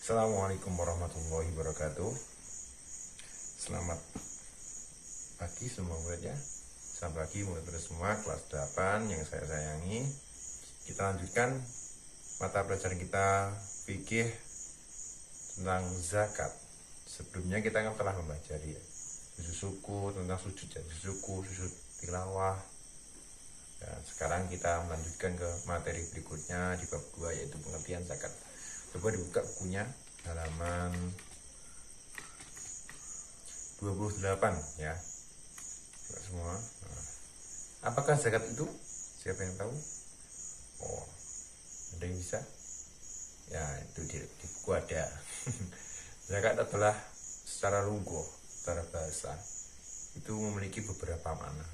Assalamualaikum warahmatullahi wabarakatuh. Selamat pagi semua murid ya. Selamat pagi murid-murid semua kelas 8 yang saya sayangi. Kita lanjutkan mata pelajaran kita fikih tentang zakat. Sebelumnya kita kan telah mempelajari sujud syukur, tentang sujud ya, sujud syukur, sujud tilawah. Dan sekarang kita melanjutkan ke materi berikutnya di bab 2 yaitu pengertian zakat. Coba dibuka bukunya halaman 28 ya. Buka semua. Nah, apakah zakat itu? Siapa yang tahu? Oh, ada yang bisa? Ya, itu di buku ada. Zakat adalah secara lugah, secara bahasa itu memiliki beberapa makna.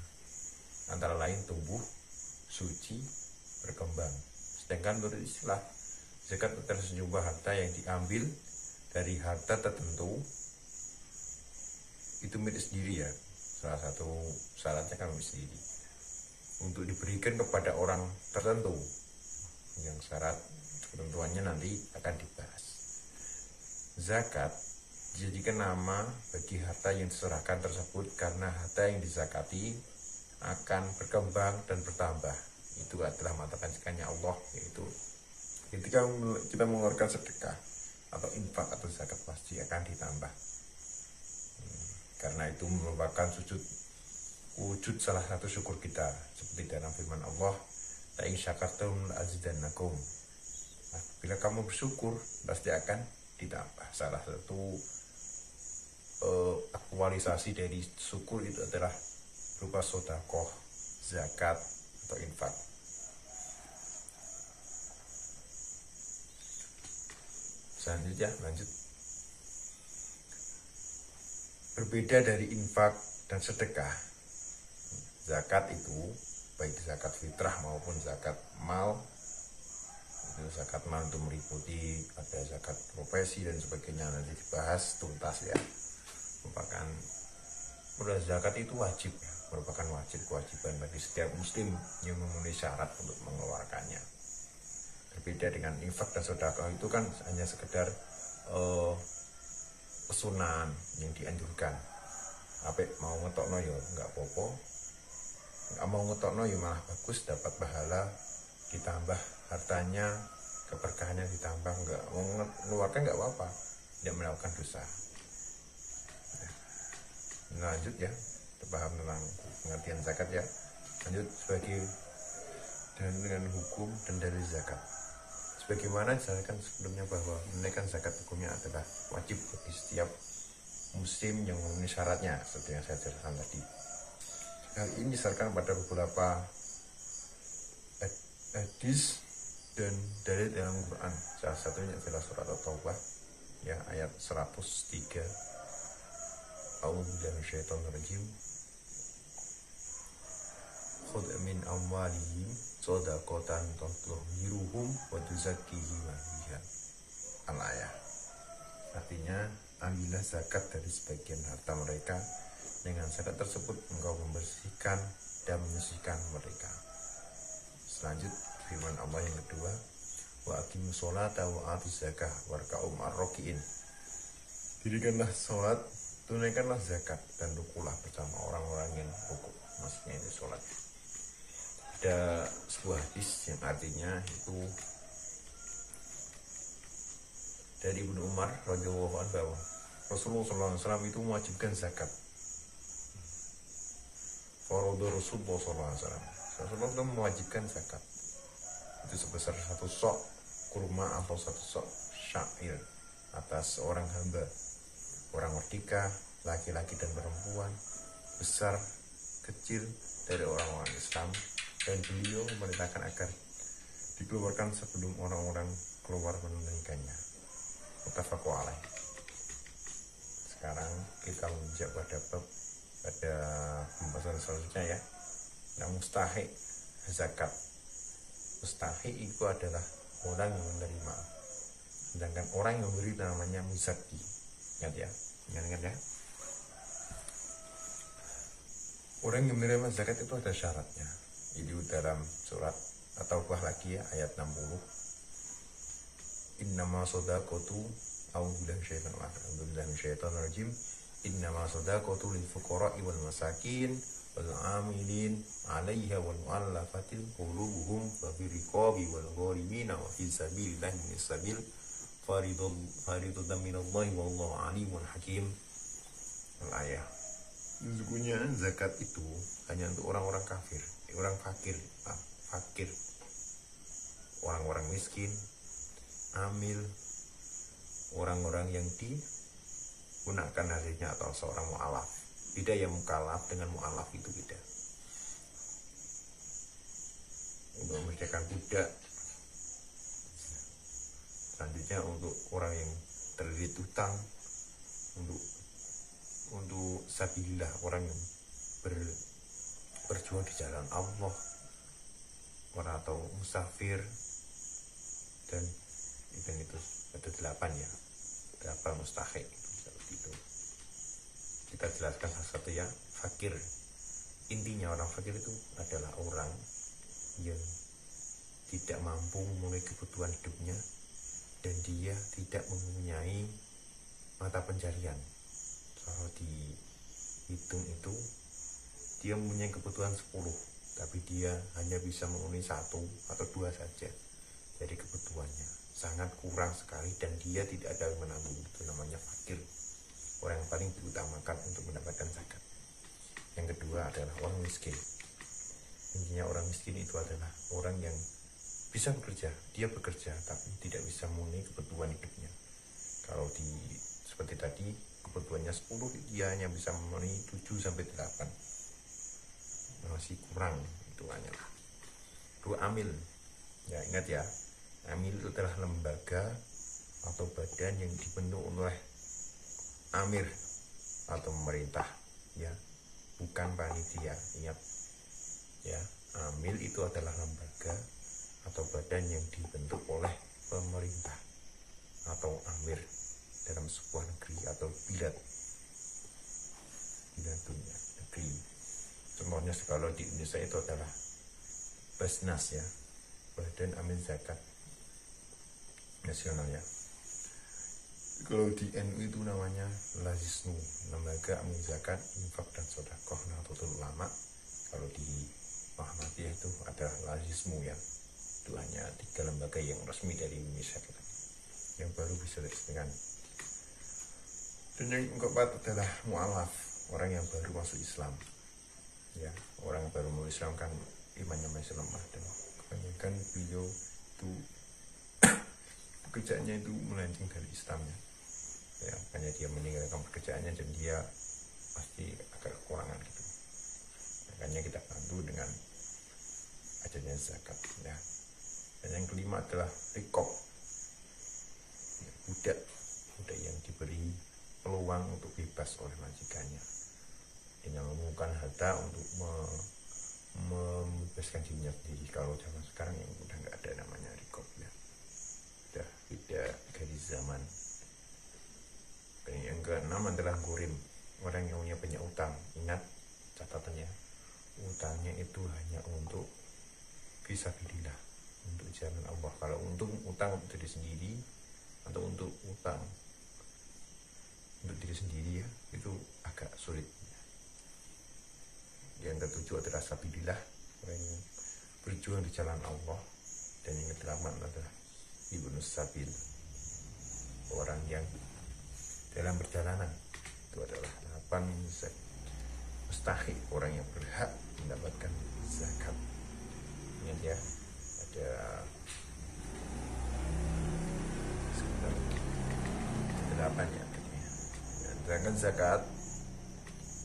Antara lain tumbuh, suci, berkembang. Sedangkan menurut istilah zakat adalah sejumlah harta yang diambil dari harta tertentu itu milik sendiri ya. Salah satu syaratnya kan milik sendiri untuk diberikan kepada orang tertentu. Yang syarat ketentuannya nanti akan dibahas. Zakat dijadikan nama bagi harta yang diserahkan tersebut karena harta yang dizakati akan berkembang dan bertambah. Itu adalah mata penciptanya Allah, yaitu ketika kita mengeluarkan sedekah atau infak atau zakat pasti akan ditambah. Karena itu merupakan wujud salah satu syukur kita, seperti dalam firman Allah, la in syakartum la azidannakum. Nah, bila kamu bersyukur pasti akan ditambah. Salah satu aktualisasi dari syukur itu adalah berupa sedekah, zakat atau infak. Selanjutnya lanjut. Berbeda dari infak dan sedekah, zakat itu baik zakat fitrah maupun zakat mal. Itu zakat mal itu meliputi ada zakat profesi dan sebagainya, nanti dibahas tuntas ya. Merupakan zakat itu wajib ya, merupakan kewajiban bagi setiap muslim yang memenuhi syarat untuk mengeluarkannya. Berbeda dengan infak dan sedekah itu kan hanya sekedar pesunan yang dianjurkan. Apa mau ngetokno ya nggak apa-apa, nggak mau ngetokno ya malah bagus, dapat pahala ditambah hartanya, keberkahannya ditambah. Nggak mau mengeluarkan nggak apa-apa, tidak melakukan dosa. Nah, lanjut ya, kita paham tentang pengertian zakat ya. Lanjut sebagai dan dengan hukum dan dalil zakat. Sebagaimana disampaikan sebelumnya bahwa menunaikan zakat hukumnya adalah wajib bagi setiap muslim yang memenuhi syaratnya, seperti yang saya jelaskan tadi. Hal ini disasarkan pada beberapa hadis dan dalil dalam Quran. Salah satunya adalah surat At-Taubah ya, ayat 103. A'udzubillahi minasyaitonir rajim. Khudh min amwalihim shadaqatan tutahhiruhum wa tuzakkihim biha. Al-ayah. Artinya, ambillah zakat dari sebagian harta mereka, dengan zakat tersebut engkau membersihkan dan menyucikan mereka. Selanjut firman Allah yang kedua, wa aqimus sholata wa atuz zakah warka'u ma'ar-raki'in. Dirikanlah sholat, tunaikanlah zakat, dan rukulah bersama orang-orang yang rukuk. Maksudnya itu sholat. Ada sebuah hadis yang artinya itu dari Ibnu Umar radhiyallahu anhu bahwa Rasulullah SAW itu mewajibkan zakat. Faradha Rasulullah SAW. Rasulullah itu mewajibkan zakat. Itu sebesar 1 sok kurma atau 1 sok syair atas seorang hamba, orang merdeka, laki-laki dan perempuan, besar, kecil dari orang-orang Islam. Dan beliau memerintahkan agar dikeluarkan sebelum orang-orang keluar menunaikannya. Muttafaqun alaih. Sekarang kita menjawab pada pembahasan selanjutnya ya. Nah, mustahik zakat. Mustahik itu adalah orang yang menerima. Sedangkan orang yang memberi namanya muzaki. Ingat ya, ingat ya. Orang yang menerima zakat itu ada syaratnya. Itu dalam surat At-Taubah lagi ya, ayat 60. Innama shadaqatu A'udzubillahi minasyaitonir rajim. Innamas shadaqatu lil fuqara'i wal masakin wal 'amilin 'alaiha wal mu'allafati qulubuhum wa fir riqabi wal gharimina wa fi sabilillahi sabil faridatan minallahi wallahu 'alimun hakim. Al-ayah. Sesungguhnya zakat itu hanya untuk orang-orang kafir, orang fakir, orang-orang miskin, amil, orang-orang yang digunakan hasilnya atau seorang mu'alaf. Beda ya, mukallaf dengan mu'alaf itu beda. Untuk memerdekakan budak. Selanjutnya untuk orang yang terlilit utang, untuk sabilillah, orang yang berjuang di jalan Allah, orang atau musafir, dan itu ada 8 ya, 8 mustahik itu. Kita jelaskan satu ya. Fakir, intinya orang fakir itu adalah orang yang tidak mampu memenuhi kebutuhan hidupnya dan dia tidak mempunyai mata pencarian. Kalau dihitung itu dia mempunyai kebutuhan 10, tapi dia hanya bisa memenuhi 1 atau 2 saja. Jadi kebutuhannya sangat kurang sekali dan dia tidak ada yang menanggung. Itu namanya fakir, orang yang paling diutamakan untuk mendapatkan zakat. Yang kedua adalah orang miskin. Intinya orang miskin itu adalah orang yang bisa bekerja, dia bekerja tapi tidak bisa memenuhi kebutuhan hidupnya. Kalau seperti tadi kebutuhannya 10, dia hanya bisa memenuhi 7-8, masih kurang, itu hanyalah. 2 amil ya, ingat ya, amil itu adalah lembaga atau badan yang dibentuk oleh amir atau pemerintah ya, bukan panitia. Ingat ya, amil itu adalah lembaga atau badan yang dibentuk oleh pemerintah atau amir dalam sebuah negeri atau bilad dunia, negeri. Contohnya kalau di Indonesia itu adalah Basnas ya, Badan Amil Zakat Nasional ya. Kalau di NU itu namanya Lazisnu, Lembaga Amil Zakat, Infak dan Sedekah Nahdlatul Ulama. Kalau di Muhammadiyah itu ada Lazismu ya. Itu hanya 3 lembaga yang resmi dari Indonesia kita, yang baru bisa diresmikan. Dan yang keempat adalah mu'alaf, orang yang baru masuk Islam ya. Orang yang baru masuk Islam kan imannya masih lemah, dan kebanyakan beliau itu pekerjaannya itu melenceng dari Islamnya ya, makanya dia meninggalkan pekerjaannya dan dia pasti agak kekurangan gitu. Makanya kita bantu dengan adanya zakat ya. Dan yang kelima adalah rikob ya, budak yang diberi peluang untuk bebas oleh majikannya, yang menemukan harta untuk membebaskan dirinya sendiri. Kalau zaman sekarang yang udah nggak ada namanya rikob ya, udah beda garis zaman. Dan yang keenam adalah gurim, orang yang punya banyak utang. Ingat catatannya, utangnya itu hanya untuk fisabilillah, untuk jalan Allah. Kalau untuk utang untuk diri sendiri atau untuk utang untuk diri sendiri ya, itu agak sulit. Yang ketujuh adalah sabilillah, orang yang berjuang di jalan Allah. Dan yang kedelapan adalah ibnus sabil, orang yang dalam perjalanan. Itu adalah 8 mustahik, orang yang berhak mendapatkan zakat. Ingat ya, ada sekitar 8 ya. Sedangkan zakat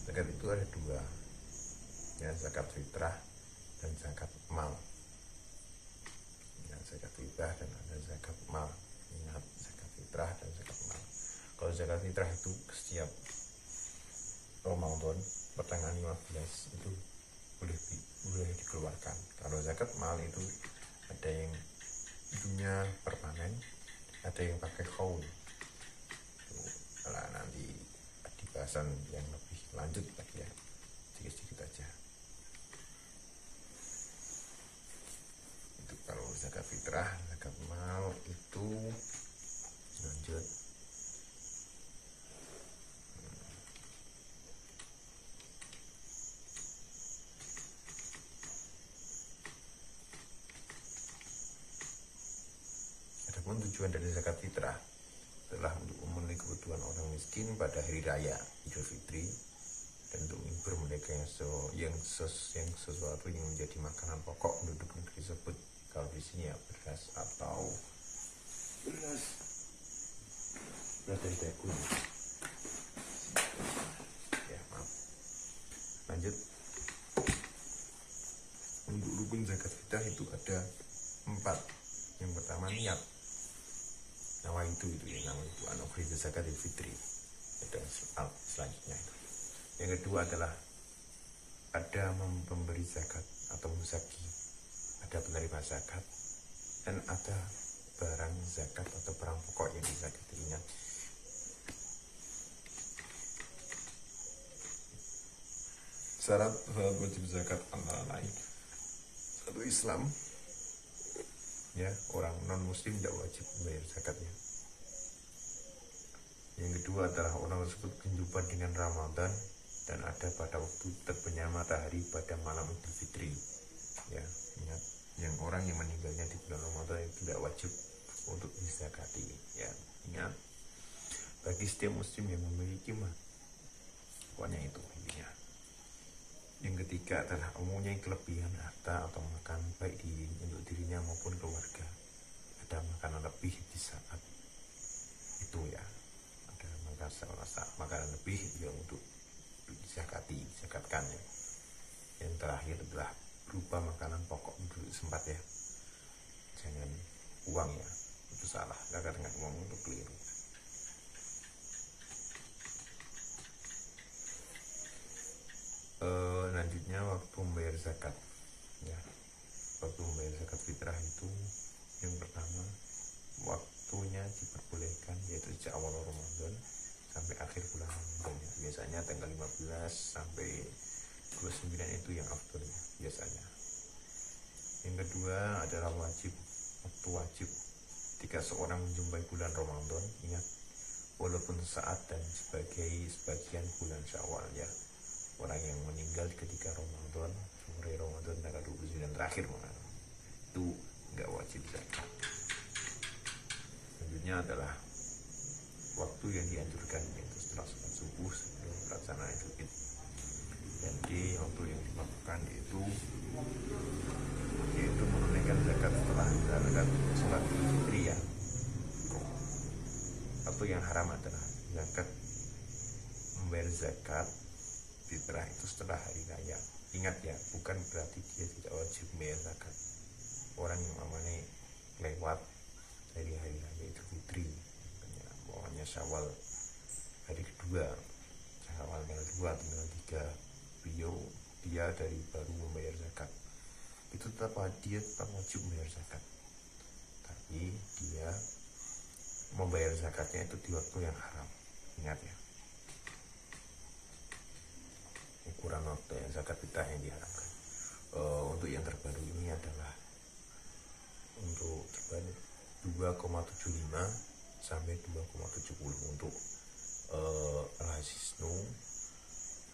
itu ada 2 ya, zakat fitrah dan zakat mal ya. Zakat fitrah dan ada zakat mal. Ingat, zakat fitrah dan zakat mal. Kalau zakat fitrah itu setiap Ramadan pertengahan 15 itu boleh dikeluarkan. Kalau zakat mal itu ada yang itunya permanen, ada yang pakai khaul. Nah, nanti di bahasan yang lebih lanjut lagi ya, sedikit-sedikit aja. Itu kalau zakat fitrah. Zakat mal itu lanjut Adapun tujuan dari zakat fitrah adalah untuk memenuhi kebutuhan orang miskin pada hari raya Idul Fitri dan untuk menghibur mereka yang sesuatu yang menjadi makanan pokok penduduk negeri tersebut. Kalau di sini ya beras atau beras dari dagu. Ya, maaf. Lanjut. Untuk rukun zakat fitrah itu ada 4. Yang pertama niat. Nama itu anugerah zakat fitri. Dan selanjutnya itu. Yang kedua adalah ada memberi zakat atau muzaki, ada penerima zakat, dan ada barang zakat atau barang pokok yang dizakatinya. Syarat wajib zakat antara lain satu Islam, ya, orang non muslim tidak wajib membayar zakatnya. Yang kedua adalah orang tersebut kehidupan dengan Ramadan dan ada pada waktu terbitnya matahari pada malam Idul Fitri. Ya, ingat, yang orang yang meninggalnya di bulan Ramadan itu tidak wajib untuk dizakati. Ya, ingat, bagi setiap muslim yang memiliki pokoknya itu intinya. Yang ketiga adalah umumnya kelebihan harta atau makan baik untuk dirinya maupun keluarga. Ada makanan lebih di saat itu, ya, ada makanan lebih yang untuk zakatkan, ya. Yang terakhir adalah berupa makanan pokok untuk sempat, ya, jangan uang, ya, itu salah, kadang-kadang uang untuk keliru. Lanjutnya waktu membayar zakat, ya. Waktu membayar zakat fitrah itu yang pertama waktunya diperbolehkan yaitu sejak awal Ramadan sampai akhir bulan Ramadan, ya. Biasanya tanggal 15 sampai 29 itu yang afdolnya biasanya. Yang kedua adalah waktu wajib ketika seorang menjumpai bulan Ramadan, ingat, walaupun saat dan sebagian bulan Syawal, ya. Orang yang meninggal ketika Ramadan, sore Ramadan tanggal 29 terakhir itu nggak wajib zakat. Selanjutnya adalah waktu yang dianjurkan yaitu setelah sholat subuh sebelum pelaksanaan Idul Fitri. Jadi waktu yang dilakukan yaitu menunaikan zakat setelah menjalankan sholat Idul Fitri, ya. Waktu yang haram adalah membayar zakat fitrah itu setelah hari raya. Ingat, ya, bukan berarti dia tidak wajib membayar zakat. Orang yang namanya lewat dari hari raya Idul Fitri, pokoknya Syawal hari kedua, Syawal tanggal 2, tanggal 3, dia dari baru membayar zakat, itu dia tetap wajib membayar zakat. Tapi dia membayar zakatnya itu di waktu yang haram. Ingat, ya, ukuran waktu yang zakat fitrah yang diharapkan. Untuk yang terbaru ini adalah untuk terbaru 2,75 sampai 2,70 untuk Al-Hasisnu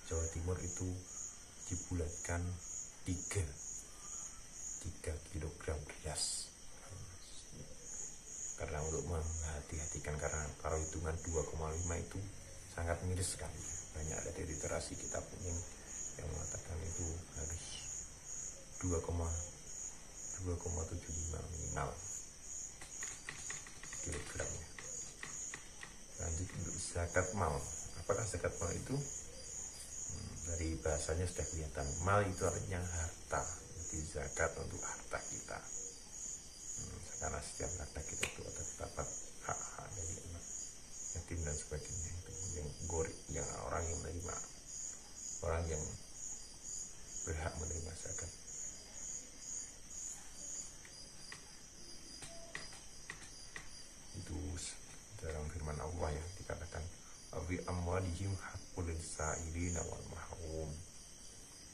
Jawa Timur itu dibulatkan 3 kilogram beras. Karena untuk menghati-hatikan, karena kalau hitungan 2,5 itu sangat miris sekali. Banyak ada dari literasi kitab ini yang mengatakan itu harus 2,75 minimal kilogramnya. Lanjut untuk zakat mal. Apakah zakat mal itu? Dari bahasanya sudah kelihatan. Mal itu artinya harta. Jadi zakat untuk harta kita. Karena setiap harta kita itu dapat hak-hak dari anak yatim dan sebagainya, itu yang orang yang menerima, orang yang berhak menerima zakat. Itu dalam firman Allah yang dikatakan fi amwalihim haqqul lisa'ilina wal mahrum,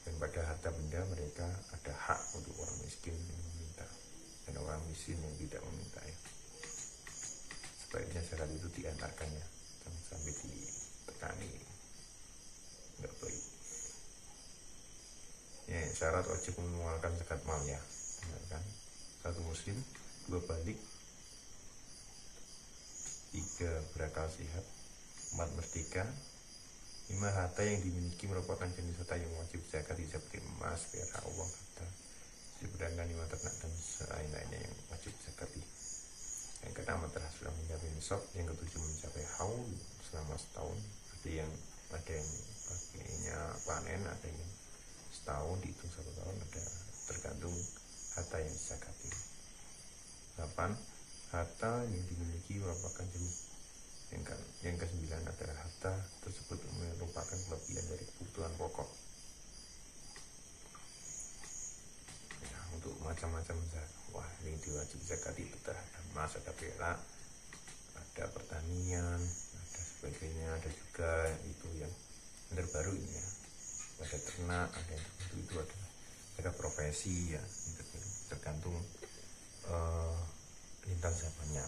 dan pada harta benda mereka ada hak untuk orang miskin yang meminta dan orang miskin yang tidak meminta, ya. Sebaiknya zakat itu diantarkannya, jangan sampai ditekani, nggak baik. Ya, syarat wajib mengeluarkan zakat mal, ya. Benar kan? 1 muslim, 2 balik, 3. Berakal sehat. 4. Merdeka. 5. Harta yang dimiliki merupakan jenis harta yang wajib zakat seperti emas, perak, uang, harta, sedangkan 5 ternak dan lain-lainnya yang wajib zakat. Yang ke-6 adalah sudah mencapai nisab. Yang ke-7 mencapai haul selama setahun. Ada yang pakainya panen, ada yang setahun dihitung 1 tahun, ada tergantung harta yang dizakati. 8. Harta yang dimiliki merupakan jenis. Yang ke-9 adalah harta tersebut merupakan kelebihan dari kebutuhan pokok. Ya, untuk macam-macam wah ini diwajib zakati, ada emas, ada perak, ada pertanian, ada sebagainya, ada juga itu yang terbaru ini ya, ada ternak, ada yang itu ada profesi ya, tergantung lintas zamannya.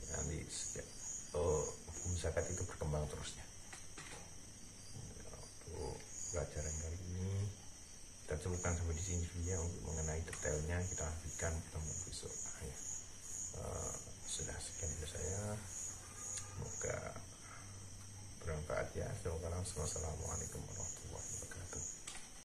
Ya, nanti setiap hukum zakat itu berkembang terusnya. Untuk pelajaran kali ini kita cukupkan sampai di sini dulu ya. Untuk mengenai detailnya kita lanjutkan ketemu besok ya. Sudah sekian dari saya, semoga bermanfaat ya. Assalamualaikum warahmatullahi wabarakatuh.